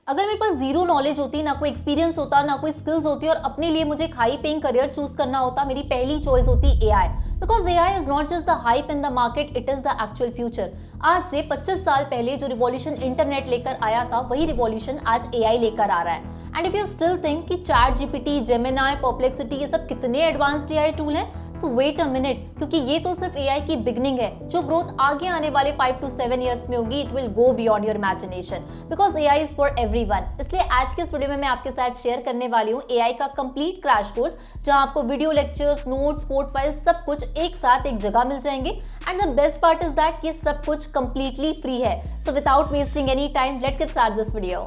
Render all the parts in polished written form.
अगर मेरे पास zero knowledge होती, ना कोई एक्सपीरियंस होता, ना कोई स्किल्स होती और अपने लिए मुझे एक हाई पेइंग करियर चूज करना होता, मेरी पहली चॉइस होती AI. Because AI is not just the hype in the market, it is the actual future. आज से 25 साल पहले जो रिवॉल्यूशन इंटरनेट लेकर आया था, वही रिवॉल्यूशन आज एआई लेकर आ रहा है। And if you still think कि चैट जीपीटी, जेमिनाई, परप्लेक्सिटी ये सब कितने एडवांस्ड एआई टूल हैं, सो वेट अ मिनट, क्योंकि ये तो सिर्फ एआई की बिगनिंग है। जो ग्रोथ आगे आने वाले 5 to 7 इयर्स में होगी, it will go beyond your imagination, because AI is for everyone. इसलिए आज के इस वीडियो में मैं आपके साथ शेयर करने वाली हूँ एआई का कंप्लीट क्रैश कोर्स, जहां आपको video lectures, notes, code files सब कुछ एक साथ एक जगह मिल जाएंगे। And the best part is that ये सब कुछ कंप्लीटली फ्री है। So without wasting any time, let's get start this video.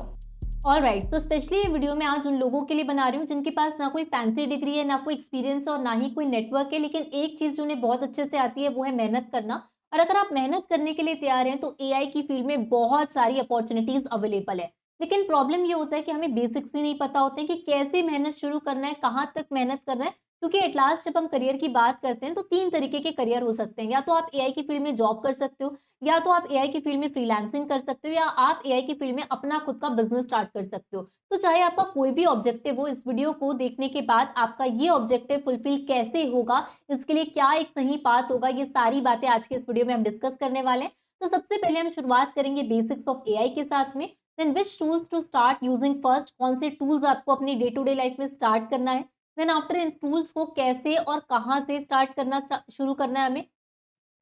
Alright, तो स्पेशली ये वीडियो मैं आज उन लोगों के लिए बना रही हूँ जिनके पास ना कोई फैंसी डिग्री है, ना कोई एक्सपीरियंस और ना ही कोई नेटवर्क है, लेकिन एक चीज जो उन्हें बहुत अच्छे से आती है वो है मेहनत करना। और अगर आप मेहनत करने के लिए तैयार हैं तो एआई की फील्ड में बहुत सारी अपॉर्चुनिटीज अवेलेबल है। लेकिन प्रॉब्लम ये होता है कि हमें बेसिक्स ही नहीं पता होते कि कैसे मेहनत शुरू करना है, कहाँ तक मेहनत करना है। क्योंकि एट लास्ट जब हम करियर की बात करते हैं तो 3 तरीके के करियर हो सकते हैं। या तो आप एआई की फील्ड में जॉब कर सकते हो, या तो आप एआई की फील्ड में फ्रीलांसिंग कर सकते हो, या आप एआई की फील्ड में अपना खुद का बिजनेस स्टार्ट कर सकते हो। तो चाहे आपका कोई भी ऑब्जेक्टिव हो, इस वीडियो को देखने के बाद आपका ये ऑब्जेक्टिव फुलफिल कैसे होगा, इसके लिए क्या एक सही पाथ होगा, ये सारी बातें आज के इस वीडियो में हम डिस्कस करने वाले हैं। तो सबसे पहले हम शुरुआत करेंगे बेसिक्स ऑफ एआई के साथ में। Then which tools to start using first, कौन से टूल्स आपको अपनी डे टू डे लाइफ में स्टार्ट करना है। देन आफ्टर इन टूल्स को कैसे और कहाँ से स्टार्ट करना शुरू करना है हमें,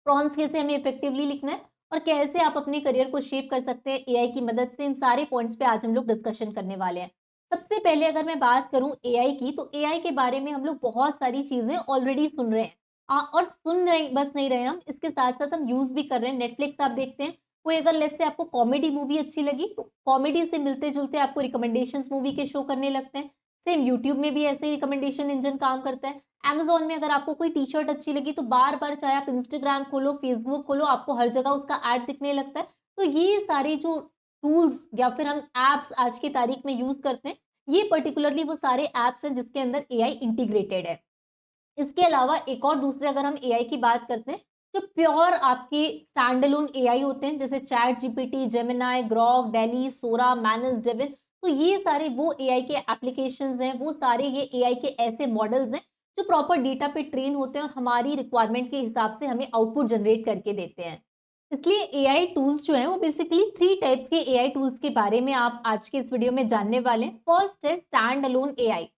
प्रॉम्प्ट्स कैसे हमें इफेक्टिवली लिखना है, और कैसे आप अपने करियर को शेप कर सकते हैं एआई की मदद से। इन सारे पॉइंट्स पे आज हम लोग डिस्कशन करने वाले हैं। सबसे पहले अगर मैं बात करूं एआई की, तो एआई के बारे में हम लोग बहुत सारी चीजें ऑलरेडी सुन रहे हैं। और सुन रहे बस नहीं रहे हम, इसके साथ साथ हम यूज भी कर रहे हैं। नेटफ्लिक्स आप देखते हैं, कोई अगर लेट्स से आपको कॉमेडी मूवी अच्छी लगी तो कॉमेडी से मिलते जुलते आपको रिकमेंडेशंस मूवी के शो करने लगते हैं। सेम यूट्यूब में भी ऐसे ही रिकमेंडेशन इंजन काम करता है। अमेज़न में अगर आपको कोई टी-शर्ट अच्छी लगी तो बार-बार चाहे आप इंस्टाग्राम खोलो, फेसबुक खोलो, आपको हर जगह उसका ऐड दिखने लगता है। तो ये सारे जो टूल्स या फिर हम ऐप्स आज की तारीख में यूज़ करते हैं, ये पर्टिकुलरली वो सारे ऐप्स हैं जिसके अंदर एआई इंटीग्रेटेड है। इसके अलावा एक और दूसरे अगर हम एआई की बात करते हैं, जो प्योर आपके स्टैंड अलोन एआई होते हैं, जैसे chat GPT, Gemini, Grok, Dall E, Sora, Manus, Devin. तो ये सारे वो एआई के एप्लीकेशंस हैं, वो सारे ये एआई के ऐसे मॉडल्स हैं जो प्रॉपर डेटा पे ट्रेन होते हैं और हमारी रिक्वायरमेंट के हिसाब से हमें आउटपुट जनरेट करके देते हैं। इसलिए एआई टूल्स जो हैं वो बेसिकली 3 टाइप्स के एआई टूल्स के बारे में आप आज के इस वीडियो में जानने वाले हैं। फर्स्ट है स्टैंड अलोन एआई।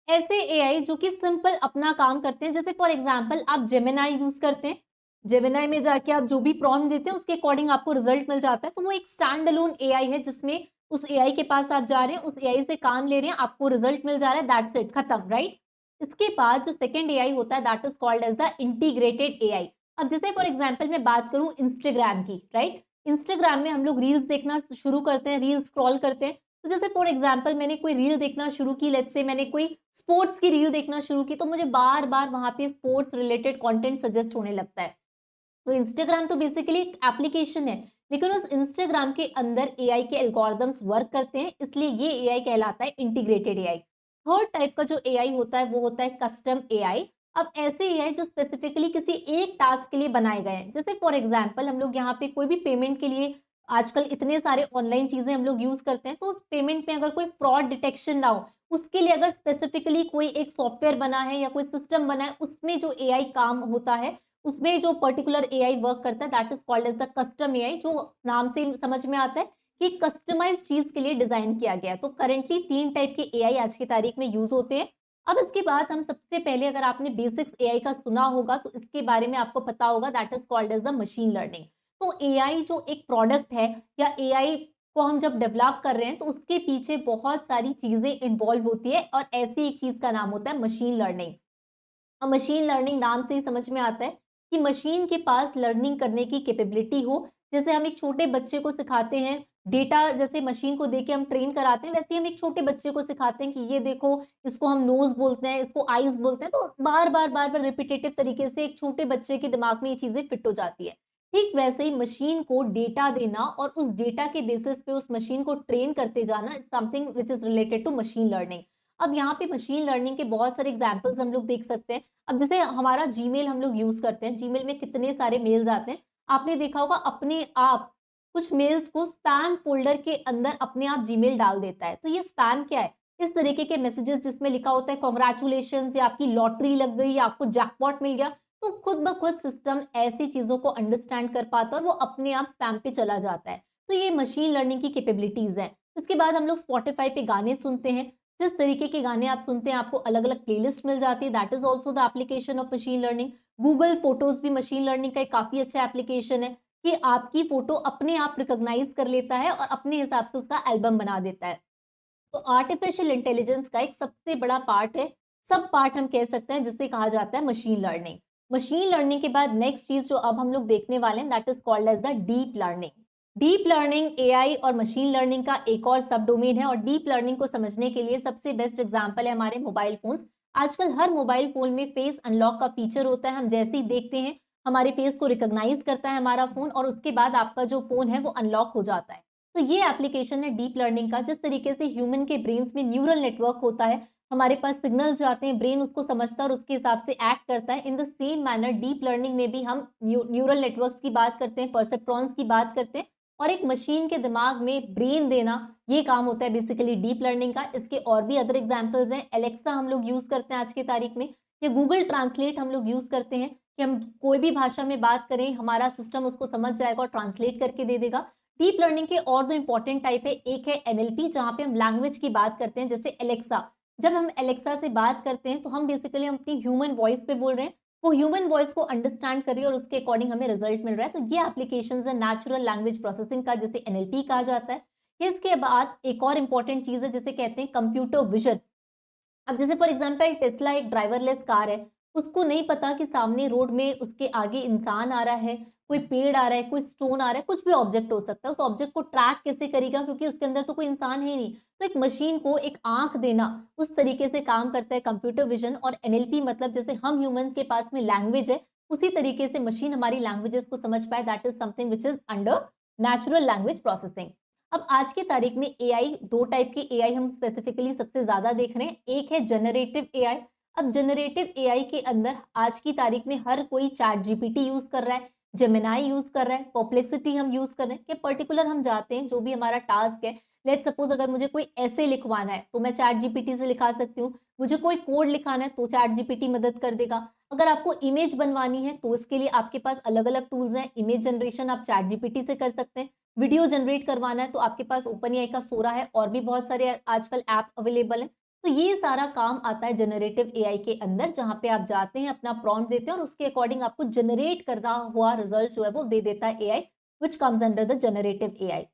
ऐसे एआई जो कि सिंपल अपना काम करते हैं, जैसे फॉर एग्जांपल आप जेमिनाई यूज करते हैं। जेमिनाई में जाके आप जो भी प्रॉम्प्ट देते हैं उसके अकॉर्डिंग आपको रिजल्ट मिल जाता है। तो वो एक स्टैंड अलोन एआई है, जिसमें उस एआई के पास आप जा रहे हैं, उस एआई से काम ले रहे हैं, आपको रिजल्ट मिल जा रहा है, दैट्स इट, खत्म, राइट। इसके बाद जो सेकंड एआई होता है, that is called as the integrated AI. अब जैसे फॉर एग्जांपल मैं बात करूं इंस्टाग्राम की, राइट। इंस्टाग्राम में हम लोग रील्स देखना शुरू करते हैं, रील्स स्क्रॉल करते हैं। तो जैसे फॉर एग्जांपल मैंने कोई रील देखना शुरू की, लेट्स से मैंने कोई स्पोर्ट्स की रील देखना शुरू की, तो मुझे बार बार वहां पे स्पोर्ट्स रिलेटेड कंटेंट सजेस्ट होने लगता है। तो इंस्टाग्राम तो बेसिकली एक एप्लीकेशन है, लेकिन उस इंस्टाग्राम के अंदर एआई के एल्गोरिदम्स वर्क करते हैं, इसलिए ये एआई कहलाता है इंटीग्रेटेड एआई। थर्ड टाइप का जो एआई होता है वो होता है कस्टम एआई। अब ऐसे एआई जो स्पेसिफिकली किसी एक टास्क के लिए बनाए गए हैं, जैसे फॉर एग्जांपल हम लोग यहाँ पे कोई भी पेमेंट के लिए आजकल इतने सारे ऑनलाइन चीजें हम लोग यूज करते हैं, तो उस पेमेंट में अगर कोई फ्रॉड डिटेक्शन ना हो, उसके लिए अगर स्पेसिफिकली कोई एक सॉफ्टवेयर बना है या कोई सिस्टम बना है, उसमें जो एआई काम होता है, उसमें जो पर्टिकुलर एआई वर्क करता है, that is called as the custom AI. जो नाम से समझ में आता है कि कस्टमाइज्ड चीज के लिए डिजाइन किया गया है। तो करंटली 3 टाइप के एआई आज की तारीख में यूज होते हैं। अब इसके बाद हम सबसे पहले, अगर आपने बेसिक्स एआई का सुना होगा तो इसके बारे में आपको पता होगा, that is called as the machine learning. तो एआई जो एक प्रोडक्ट है, या एआई को हम जब डेवलप कर रहे हैं, तो उसके पीछे बहुत सारी चीजें इन्वॉल्व होती है, और ऐसी एक चीज का नाम होता है मशीन लर्निंग। अब मशीन लर्निंग नाम से ही समझ में आता है कि मशीन के पास लर्निंग करने की कैपेबिलिटी हो। जैसे हम एक छोटे बच्चे को सिखाते हैं डेटा, जैसे मशीन को देके हम ट्रेन कराते हैं, वैसे ही हम एक छोटे बच्चे को सिखाते हैं कि ये देखो, इसको हम नोज बोलते हैं, इसको आईज बोलते हैं। तो बार बार बार बार रिपीटेटिव तरीके से एक छोटे बच्चे के दिमाग में ये चीजें फिट हो जाती है। ठीक वैसे ही मशीन को डेटा देना और उस डेटा के बेसिस पे उस मशीन को ट्रेन करते जाना, something which is related to machine learning. अब यहाँ पे मशीन लर्निंग के बहुत सारे एग्जाम्पल्स हम लोग देख सकते हैं। अब जैसे हमारा जीमेल हम लोग यूज करते हैं, जीमेल में कितने सारे मेल्स आते हैं। आपने देखा होगा अपने आप कुछ मेल्स को स्पैम फ़ोल्डर के अंदर अपने आप जीमेल डाल देता है। तो ये स्पैम क्या है? इस तरीके के मैसेजेस जिसमें लिखा होता है कांग्रेचुलेशंस या आपकी लॉटरी लग गई या आपको जैकपॉट मिल गया, तो खुद ब खुद सिस्टम ऐसी चीज़ों को अंडरस्टैंड कर पाता है और वो अपने आप स्पैम पे चला जाता है। तो ये मशीन लर्निंग की कैपेबिलिटीज़ हैं। इसके बाद हम लोग स्पॉटिफ़ाई पे गाने सुनते हैं। जिस तरीके के गाने आप सुनते हैं आपको अलग-अलग प्लेलिस्ट मिल जाती है, that is also the application of machine learning. Google photos भी मशीन लर्निंग का एक काफ़ी अच्छा एप्लीकेशन है कि आपकी फ़ोटो अपने आप रिकॉग्नाइज़ कर लेता है और अपने हिसाब से उसका एल्बम बना देता है। तो आर्टिफिशियल इंटेलिजेंस का एक सबसे बड़ा पार्ट है, सब पार्ट हम कह सकते हैं जिसे कहा जाता है मशीन लर्निंग। मशीन लर्निंग के बाद नेक्स्ट चीज़ जो अब हम लोग देखने वाले हैं that is called as the deep learning. Deep learning AI और मशीन लर्निंग का एक और सब डोमेन है और डीप लर्निंग को समझने के लिए सबसे बेस्ट एग्जांपल है हमारे मोबाइल फ़ोन्स। आजकल हर मोबाइल फ़ोन में फेस अनलॉक का फीचर होता है, हम जैसे ही देखते हैं, हमारे फेस को रिकॉग्नाइज़ करता है हमारा फ़ोन और उसके बाद आपका जो फ़ोन है वो अनलॉक हो जाता है। तो ये एप्लीकेशन है डीप लर्निंग का, जिस तरीके से ह्यूमन के ब्रेन्स में न्यूरल नेटवर्क होता है, हमारे पास सिग्नल्स जाते हैं, ब्रेन उसको समझता है और उसके हिसाब से एक्ट करता है। इन the same manner deep learning में भी हम न्यूरल नेटवर्क्स की बात करते हैं, परसेप्ट्रॉन्स की बात करते हैं और एक मशीन के दिमाग में ब्रेन देना, ये काम होता है बेसिकली डीप लर्निंग का। इसके और भी अदर एग्जाम्पल्स हैं। एलेक्सा हम लोग यूज़ करते हैं आज की तारीख में, या गूगल ट्रांसलेट हम लोग यूज़ करते हैं कि हम कोई भी भाषा में बात करें, हमारा सिस्टम उसको समझ जाएगा और ट्रांसलेट करके दे देगा। डीप लर्निंग के और दो इंपॉर्टेंट टाइप है, एक है एनएलपी जहाँ पे हम लैंग्वेज की बात करते हैं, जैसे एलेक्सा। जब हम एलेक्सा से बात करते हैं तो हम बेसिकली हम अपनी ह्यूमन वॉइस पे बोल रहे हैं, वो ह्यूमन वॉइस को अंडरस्टैंड कर रही है और उसके अकॉर्डिंग हमें रिजल्ट मिल रहा है। तो ये एप्लीकेशन है नेचुरल लैंग्वेज प्रोसेसिंग का, जिसे एनएलपी कहा जाता है। इसके बाद एक और इंपॉर्टेंट चीज है जिसे कहते हैं कंप्यूटर विजन। अब जैसे फॉर एग्जांपल टेस्ला एक ड्राइवरलेस कार है, उसको नहीं पता कि सामने रोड में उसके आगे इंसान आ रहा है, कोई पेड़ आ रहा है, कोई स्टोन आ रहा है, कुछ भी ऑब्जेक्ट हो सकता है। उस ऑब्जेक्ट को ट्रैक कैसे करेगा क्योंकि उसके अंदर तो कोई इंसान है ही नहीं। तो एक मशीन को एक आँख देना, उस तरीके से काम करता है कंप्यूटर विज़न और एनएलपी, मतलब जैसे हम ह्यूमन्स के पास में लैंग्वेज है, उसी तरीके से मशीन हमारी लैंग्वेजेज़ को समझ पाए, that is something which is under natural language processing. अब आज की तारीख में एआई, 2 टाइप के एआई हम स्पेसिफिकली सबसे ज़्यादा देख रहे हैं। एक है जनरेटिव एआई। अब जनरेटिव एआई के अंदर आज की तारीख में हर कोई चैट जीपीटी यूज़ कर रहा है, जेमिनी यूज़ कर रहा है, परप्लेक्सिटी हम यूज़ कर रहे हैं कि पर्टिकुलर हम जाते हैं जो भी हमारा टास्क है, लेट्स सपोज़ अगर मुझे कोई एसे लिखवाना है, तो मैं चैट जीपीटी से लिखा सकती हूँ। मुझे कोई कोड लिखाना है, तो चैट जीपीटी मदद कर देगा। अगर आपको इमेज बनवानी है, तो इसके लिए आपके पास अलग-अलग टूल्स हैं। इमेज जनरेशन आप चैट जीपीटी से कर सकते हैं। वीडियो जनरेट करवाना है तो आपके पास ओपन एआई का सोरा है और भी बहुत सारे आजकल ऐप अवेलेबल हैं। तो ये सारा काम आता है जनरेटिव एआई के अंदर, जहाँ पे आप जाते हैं, अपना प्रॉम्प्ट देते हैं और उसके अकॉर्डिंग आपको जनरेट करता हुआ रिजल्ट जो है वो दे देता है AI, which comes under the generative AI.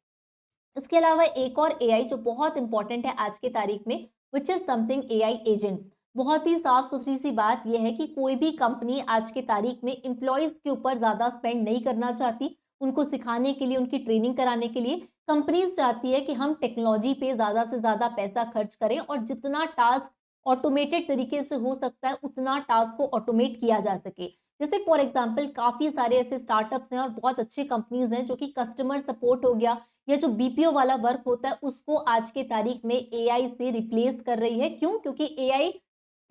इसके अलावा एक और एआई जो बहुत इंपॉर्टेंट है आज की तारीख में, which is something AI agents. बहुत ही साफ सुथरी सी बात यह है कि कोई भी कंपनी आज की तारीख में एम्प्लॉयज के ऊपर ज्यादा स्पेंड नहीं करना चाहती। उनको सिखाने के लिए, उनकी ट्रेनिंग कराने के लिए कंपनीज चाहती है कि हम टेक्नोलॉजी पे ज्यादा से ज्यादा पैसा खर्च करें और जितना टास्क ऑटोमेटेड तरीके से हो सकता है उतना टास्क को ऑटोमेट किया जा सके। जैसे फॉर एग्जाम्पल काफी सारे ऐसे स्टार्टअप्स हैं और बहुत अच्छे कंपनीज हैं जो कि कस्टमर सपोर्ट हो गया या जो बीपीओ वाला वर्क होता है उसको आज के तारीख में एआई से रिप्लेस कर रही है। क्यों? क्योंकि एआई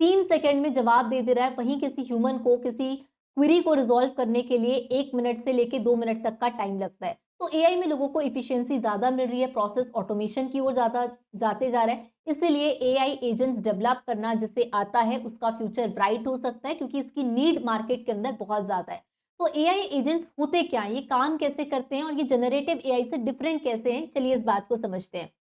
3 सेकंड में जवाब दे दे रहा है, वहीं किसी ह्यूमन को किसी क्वेरी को रिज़ॉल्व करने के लिए 1 मिनट से लेके 2 मिनट तक का टाइम लगता है। तो एआई में लोगों को एफिशिएंसी ज़्यादा मिल रही है, प्रोसेस ऑटोमेशन की ओर ज़्यादा जाते जा रहा है। इसीलिए एआई एजेंट्स डेवलप करना जिसे आता है उसका फ्यूचर ब्राइट हो सकता है क्योंकि इसकी नीड मार्केट के अंदर बहुत ज़्यादा है। तो एआई एजेंट्स होते क्या हैं? ये काम कैसे करते हैं और ये जनरेटिव एआई से डिफरेंट कैसे हैं? चलिए इस बात को समझते हैं।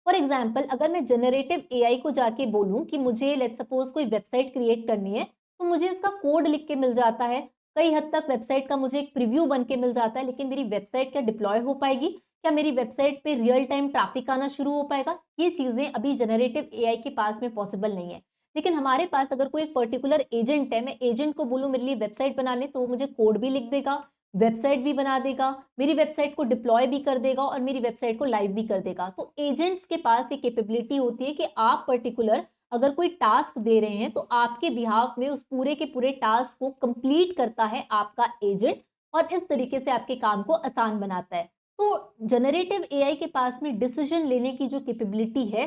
फॉर एग्जाम्पल अगर मैं जनरेटिव एआई को जाके बोलूँ कि मुझे लेट्स सपोज कोई वेबसाइट क्रिएट करनी है, तो मुझे इसका कोड लिख के मिल जाता है। कई हद तक वेबसाइट का मुझे एक प्रीव्यू बन के मिल जाता है, लेकिन मेरी वेबसाइट क्या डिप्लॉय हो पाएगी? क्या मेरी वेबसाइट पे रियल टाइम ट्रैफिक आना शुरू हो पाएगा? ये चीज़ें अभी जनरेटिव एआई के पास में पॉसिबल नहीं है। लेकिन हमारे पास अगर कोई एक पर्टिकुलर एजेंट है, मैं एजेंट को बोलूँ मेरे लिए वेबसाइट बनाने, तो वो मुझे कोड भी लिख देगा, वेबसाइट भी बना देगा, मेरी वेबसाइट को डिप्लॉय भी कर देगा और मेरी वेबसाइट को लाइव भी कर देगा। तो एजेंट्स के पास ये कैपेबिलिटी होती है कि आप पर्टिकुलर अगर कोई टास्क दे रहे हैं तो आपके बिहाफ में उस पूरे के पूरे टास्क को कंप्लीट करता है आपका एजेंट और इस तरीके से आपके काम को आसान बनाता है। तो जनरेटिव एआई के पास में डिसीजन लेने की जो कैपेबिलिटी है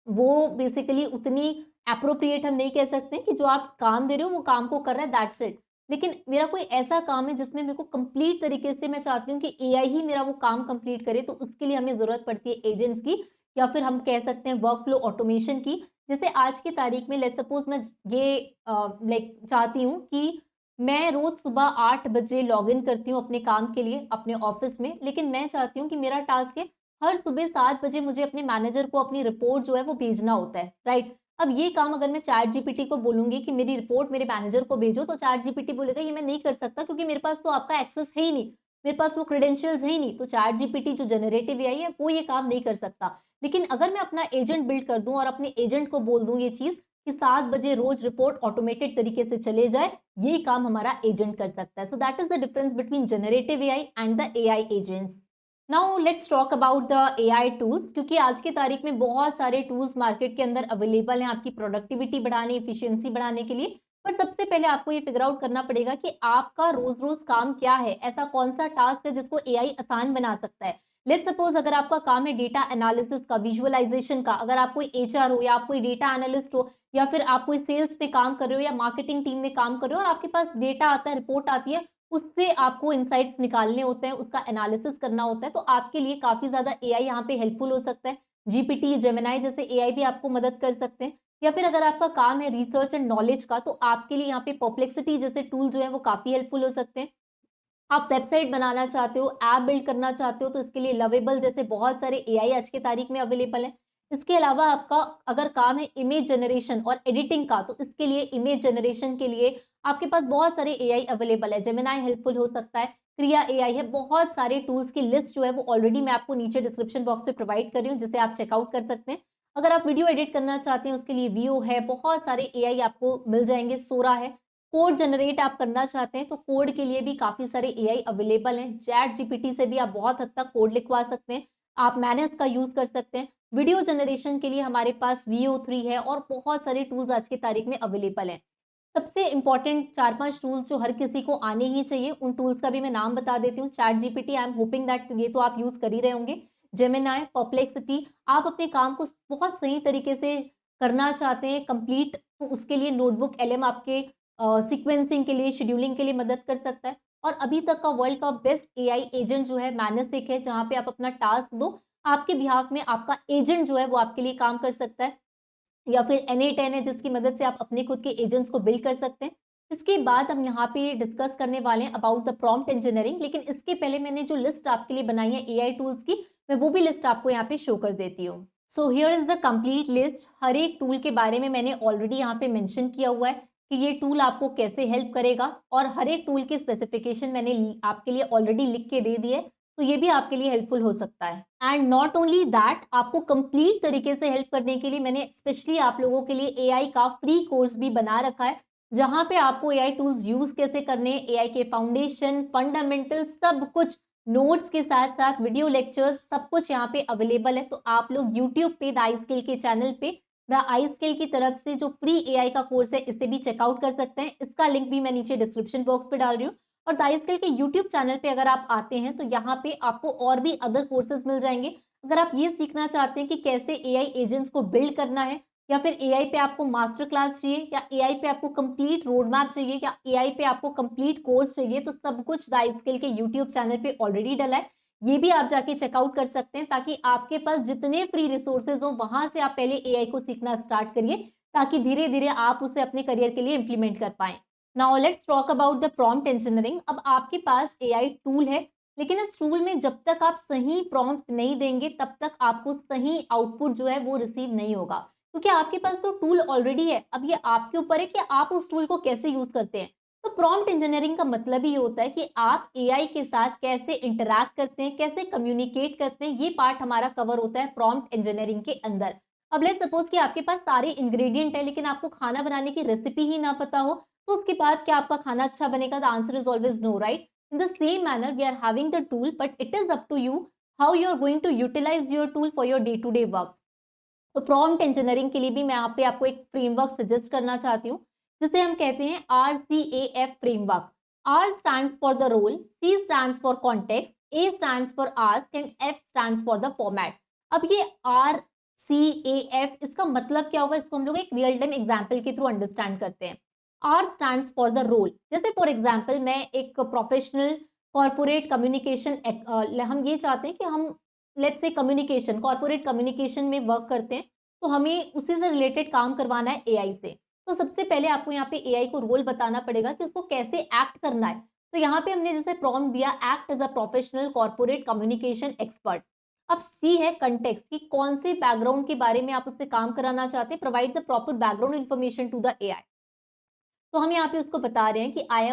वो बेसिकली उतनी एप्रोप्रिएट हम नहीं कह सकते कि जो आप काम दे रहे हो वो काम को कर रहा है, दैट्स इट। लेकिन मेरा कोई ऐसा काम है जिसमें मेरे को कंप्लीट तरीके से मैं चाहती हूँ कि एआई ही मेरा वो काम कंप्लीट करे, तो उसके लिए हमें ज़रूरत पड़ती है एजेंट्स की, या फिर हम कह सकते हैं वर्क फ्लो ऑटोमेशन की। जैसे आज की तारीख में लेट्स सपोज़ मैं ये लाइक चाहती हूँ कि मैं रोज़ सुबह 8 बजे लॉगिन करती हूँ अपने काम के लिए, अपने ऑफ़िस में, लेकिन मैं चाहती हूँ कि मेरा टास्क है हर सुबह 7 बजे मुझे अपने मैनेजर को अपनी रिपोर्ट जो है वो भेजना होता है, राइट? अब ये काम अगर मैं चैट जीपीटी को बोलूँगी कि मेरी रिपोर्ट मेरे मैनेजर को भेजो, तो चैट जीपीटी बोलेगा ये मैं नहीं कर सकता क्योंकि मेरे पास तो आपका एक्सेस है ही नहीं, मेरे पास वो क्रेडेंशियल्स है ही नहीं। तो चैट जीपीटी जो जनरेटिव एआई है वो ये काम नहीं कर सकता। लेकिन अगर मैं अपना एजेंट बिल्ड कर दूँ और अपने एजेंट को बोल दूँ ये चीज़ कि 7 बजे रोज़ रिपोर्ट ऑटोमेटेड तरीके से चले जाए, ये काम हमारा एजेंट कर सकता है। So that is the difference between generative AI and the AI agents. Now let's talk about the AI tools, क्योंकि आज की तारीख में बहुत सारे टूल्स मार्केट के अंदर अवेलेबल हैं आपकी प्रोडक्टिविटी बढ़ाने, एफिशिएंसी बढ़ाने के लिए। पर सबसे पहले आपको ये फिगर आउट करना पड़ेगा कि आपका रोज-रोज काम क्या है? ऐसा कौन-सा टास्क है जिसको एआई आसान बना सकता है? लेट्स सपोज अगर आपका काम है डेटा एनालिसिस का, विजुअलाइजेशन का, अगर आप कोई एचआर हो या आप कोई डेटा एनालिस्ट हो या फिर आप कोई सेल्स पे काम कर रहे हो या मार्केटिंग टीम में काम कर रहे हो और आपके पास डेटा आता है, रिपोर्ट आती है, उससे आपको इनसाइट्स निकालने होते हैं, उसका एनालिसिस करना होता है, तो आपके लिए काफ़ी ज़्यादा एआई यहाँ पे हेल्पफुल हो सकता है। जीपीटी, जेमिनी जैसे एआई भी आपको मदद कर सकते हैं। या फिर अगर आपका काम है रिसर्च एंड नॉलेज का, तो आपके लिए यहाँ पे परप्लेक्सिटी जैसे टूल जो है वो काफ़ी हेल्पफुल हो सकते हैं। आप वेबसाइट बनाना चाहते हो, ऐप बिल्ड करना चाहते हो, तो इसके लिए लवेबल जैसे बहुत सारे एआई आज की तारीख में अवेलेबल हैं। इसके अलावा आपका अगर काम है इमेज जनरेशन और एडिटिंग का, तो इसके लिए इमेज जनरेशन के लिए आपके पास बहुत सारे एआई अवेलेबल है। जेमिनी हेल्पफुल हो सकता है, क्रिया एआई है, बहुत सारे टूल्स की लिस्ट जो है वो ऑलरेडी मैं आपको नीचे डिस्क्रिप्शन बॉक्स में प्रोवाइड कर रही हूँ, जिसे आप चेकआउट कर सकते हैं। अगर आप वीडियो एडिट करना चाहते हैं, उसके लिए वीओ है, बहुत सारे एआई आपको मिल जाएँगे, सोरा है। कोड जनरेट आप करना चाहते हैं तो कोड के लिए भी काफ़ी सारे एआई अवेलेबल हैं। चैट जीपीटी से भी आप बहुत हद तक कोड लिखवा सकते हैं। आप मैनेज का यूज़ कर सकते हैं। वीडियो जनरेशन के लिए हमारे पास वीओ3 है और बहुत सारे टूल्स आज की तारीख में अवेलेबल हैं। सबसे इम्पोर्टेंट 4-5 टूल्स जो हर किसी को आने ही चाहिए, उन टूल्स का भी मैं नाम बता देती हूँ। Chat GPT, I am hoping that ये तो आप यूज़ कर ही रहे होंगे। जेमिनी, परप्लेक्सिटी, आप अपने काम को बहुत सही तरीके से करना चाहते हैं कंप्लीट, तो उसके लिए नोटबुक एलएम आपके सीक्वेंसिंग के लिए, शेड्यूलिंग के लिए मदद कर सकता है। और अभी तक का वर्ल्ड का बेस्ट एआई एजेंट जो है मैनेसिक है, जहाँ पे आप अपना टास्क दो, आपके बिहाफ में आपका एजेंट जो है वो आपके लिए काम कर सकता है। या फिर N8N है जिसकी मदद से आप अपने खुद के एजेंट्स को बिल्ड कर सकते हैं। इसके बाद हम यहाँ पे डिस्कस करने वाले हैं अबाउट द प्रॉम्प्ट इंजीनियरिंग, लेकिन इसके पहले मैंने जो लिस्ट आपके लिए बनाई है एआई टूल्स की, मैं वो भी लिस्ट आपको यहाँ पे शो कर देती हूँ। So here is the complete list. हर एक टूल के बारे में मैंने ऑलरेडी यहाँ पे मेंशन किया हुआ है कि ये टूल आपको कैसे हेल्प करेगा, और हर एक टूल की स्पेसिफिकेशन मैंने आपके लिए ऑलरेडी लिख के दे दी है, तो ये भी आपके लिए हेल्पफुल हो सकता है। एंड नॉट ओनली दैट, आपको कंप्लीट तरीके से हेल्प करने के लिए मैंने स्पेशली आप लोगों के लिए एआई का फ्री कोर्स भी बना रखा है, जहाँ पे आपको एआई टूल्स यूज़ कैसे करने हैं, एआई के फाउंडेशन, फंडामेंटल सब कुछ नोट्स के साथ-साथ वीडियो लेक्चर्स सब कुछ यहाँ पे अवेलेबल है। तो आप लोग यूट्यूब पे द आई स्किल के चैनल पे द आई स्किल की तरफ से जो फ्री एआई का कोर्स है, इसे भी चेकआउट कर सकते हैं। इसका लिंक भी मैं नीचे डिस्क्रिप्शन बॉक्स पे डाल रही हूँ। और द आई स्किल के यूट्यूब चैनल पे अगर आप आते हैं तो यहाँ पे आपको और भी अदर कोर्सेज मिल जाएँगे। अगर आप ये सीखना चाहते हैं कि कैसे एआई एजेंट्स को बिल्ड करना है, या फिर एआई पे आपको मास्टर क्लास चाहिए, या एआई पे आपको कंप्लीट रोड मैप चाहिए, या एआई पे आपको कंप्लीट कोर्स चाहिए, तो सब कुछ द आई स्किल के यूट्यूब चैनल पे ऑलरेडी डला है। ये भी आप जाके चेकआउट कर सकते हैं, ताकि आपके पास जितने फ्री रिसोर्सेज हो वहाँ से आप पहले एआई को सीखना स्टार्ट करिए, ताकि धीरे-धीरे आप उसे अपने करियर के लिए इम्प्लीमेंट कर पाएँ। Now let's talk about the prompt engineering. अब आपके पास एआई टूल है, लेकिन इस टूल में जब तक आप सही प्रॉम्प्ट नहीं देंगे, तब तक आपको सही आउटपुट जो है वो रिसीव नहीं होगा, क्योंकि आपके पास तो टूल ऑलरेडी है। अब ये आपके ऊपर है कि आप उस टूल को कैसे यूज़ करते हैं। तो प्रॉम्प्ट इंजीनियरिंग का मतलब ही होता है कि आप एआई के साथ कैसे इंटरैक्ट करते हैं, कैसे कम्युनिकेट करते हैं, ये पार्ट हमारा कवर होता है प्रॉम्प्ट इंजीनियरिंग के अंदर। अब लेट्स सपोज कि आपके पास सारे इंग्रेडिएंट है, लेकिन आपको खाना बनाने की रेसिपी ही ना पता हो, तो उसके बाद क्या आपका खाना अच्छा बनेगा? The answer is always no, right? In the same manner we are having the tool, but it is up to you how you are going to utilize your tool for your day to day work. तो prompt engineering के लिए भी मैं यहाँ पे आपको एक framework suggest करना चाहती हूँ, जिसे हम कहते हैं RCAF framework. R stands for the role, C stands for context, A stands for ask and F stands for the format। अब ये RCAF इसका मतलब क्या होगा, इसको हम लोग एक रियल टाइम एग्जाम्पल के थ्रू अंडरस्टैंड करते हैं। R stands for the role. जैसे फॉर एग्जाम्पल मैं एक प्रोफेशनल कॉर्पोरेट कम्युनिकेशन, हम ये चाहते हैं कि हम let's say communication, corporate communication में वर्क करते हैं, तो हमें उसी से रिलेटेड काम करवाना है एआई से। तो सबसे पहले आपको यहाँ पे एआई को रोल बताना पड़ेगा कि उसको कैसे एक्ट करना है। तो यहाँ पे हमने जैसे प्रॉम्प्ट दिया, act as a professional corporate communication expert. अब सी है कंटेक्स्ट, कि कौन से बैकग्राउंड के बारे में आप उससे काम कराना चाहते हैं, provide the proper background information to the AI. तो हम यहाँ पे उसको बता रहे हैं कि I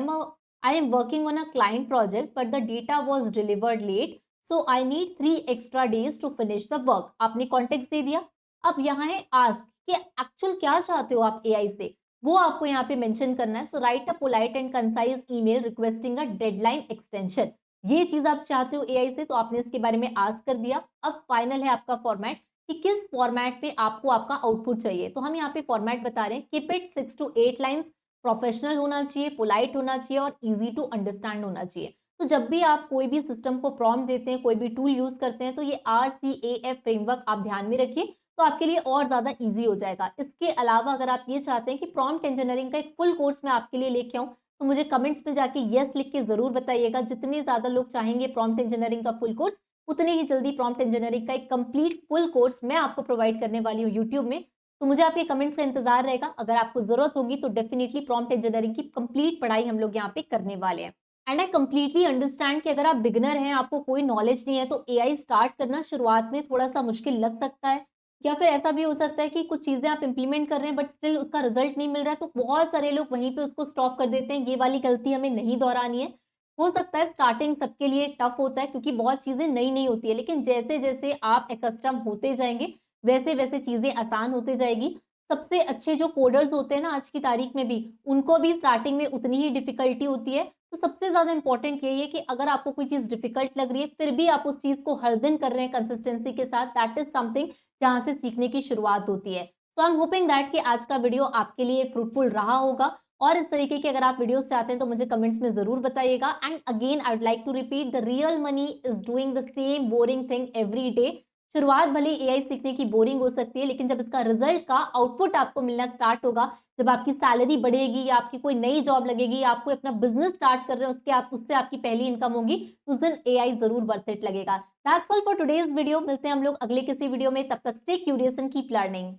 am working on a client project but the data was delivered late, so I need 3 extra days to finish the work. आपने कॉन्टेक्स्ट दे दिया। अब यहाँ है आस्क, कि एक्चुअल क्या चाहते हो आप एआई से, वो आपको यहाँ पे मेंशन करना है। So write a polite and concise email requesting a deadline extension. ये चीज आप चाहते हो एआई से, तो आपने इसके बारे में आस्क कर दिया। अब फाइनल है आपका फॉर्मेट, कि किस फॉर्मेट पे आपको आपका आउटपुट चाहिए। तो हम यहाँ पे फॉर्मेट बता रहे हैं, keep it 6 to 8 lines, professional होना चाहिए, पोलाइट होना चाहिए और इजी टू अंडरस्टैंड होना चाहिए। तो जब भी आप कोई भी सिस्टम को प्रॉम्प्ट देते हैं, कोई भी टूल यूज करते हैं, तो ये RCAF फ्रेमवर्क आप ध्यान में रखिए, तो आपके लिए और ज्यादा इजी हो जाएगा। इसके अलावा अगर आप ये चाहते हैं कि प्रॉम्प्ट इंजीनियरिंग का एक फुल कोर्स मैं आपके लिए लेके आऊं, तो मुझे कमेंट्स में जाके यस लिख के जरूर बताइएगा। जितने ज्यादा लोग चाहेंगे प्रॉम्प्ट इंजीनियरिंग का फुल कोर्स, उतने ही जल्दी प्रॉम्प्ट इंजीनियरिंग का एक कंप्लीट फुल कोर्स मैं आपको प्रोवाइड करने वाली हूँ यूट्यूब में। तो मुझे आपके कमेंट्स का इंतजार रहेगा। अगर आपको जरूरत होगी तो डेफिनेटली प्रॉम्प्ट इंजीनियरिंग की कंप्लीट पढ़ाई हम लोग यहाँ पे करने वाले हैं। एंड आई कंप्लीटली अंडरस्टैंड कि अगर आप बिगिनर हैं, आपको कोई नॉलेज नहीं है, तो एआई स्टार्ट करना शुरुआत में थोड़ा सा मुश्किल लग सकता है, या फिर ऐसा भी हो सकता है कि कुछ चीजें आप इंप्लीमेंट कर रहे हैं बट स्टिल उसका रिजल्ट नहीं मिल रहा है, तो बहुत सारे लोग वहीं पे उसको स्टॉप कर देते हैं। ये वाली गलती हमें नहीं दोहरानी है। हो सकता है स्टार्टिंग सबके लिए टफ होता है, क्योंकि बहुत चीजें नई नई होती है, लेकिन जैसे जैसे आप एकस्टम होते जाएंगे, वैसे वैसे चीजें आसान होते जाएगी। सबसे अच्छे जो कोडर्स होते हैं ना आज की तारीख में भी, उनको भी स्टार्टिंग में उतनी ही डिफिकल्टी होती है। तो सबसे ज्यादा इंपॉर्टेंट यही है कि अगर आपको कोई चीज डिफिकल्ट लग रही है, फिर भी आप उस चीज को हर दिन कर रहे हैं कंसिस्टेंसी के साथ, दैट इज समथिंग जहां से सीखने की शुरुआत होती है। सो आई एम होपिंग दैट कि आज का वीडियो आपके लिए फ्रूटफुल रहा होगा। और इस तरीके के अगर आप वीडियोस चाहते हैं तो मुझे कमेंट्स में जरूर बताइएगा। And again I would like to repeat, the real money is doing the same boring thing every day. शुरुआत भले एआई सीखने की बोरिंग हो सकती है, लेकिन जब इसका रिजल्ट का आउटपुट आपको मिलना स्टार्ट होगा, जब आपकी सैलरी बढ़ेगी या आपकी कोई नई जॉब लगेगी या आपको अपना बिजनेस स्टार्ट कर रहे हैं, उससे आपकी पहली इनकम होगी, उस दिन एआई जरूर वर्थ इट लगेगा। That's all for today's video. मिलते हैं हम लोग अगले किसी वीडियो में, तब तक stay curious and keep learning.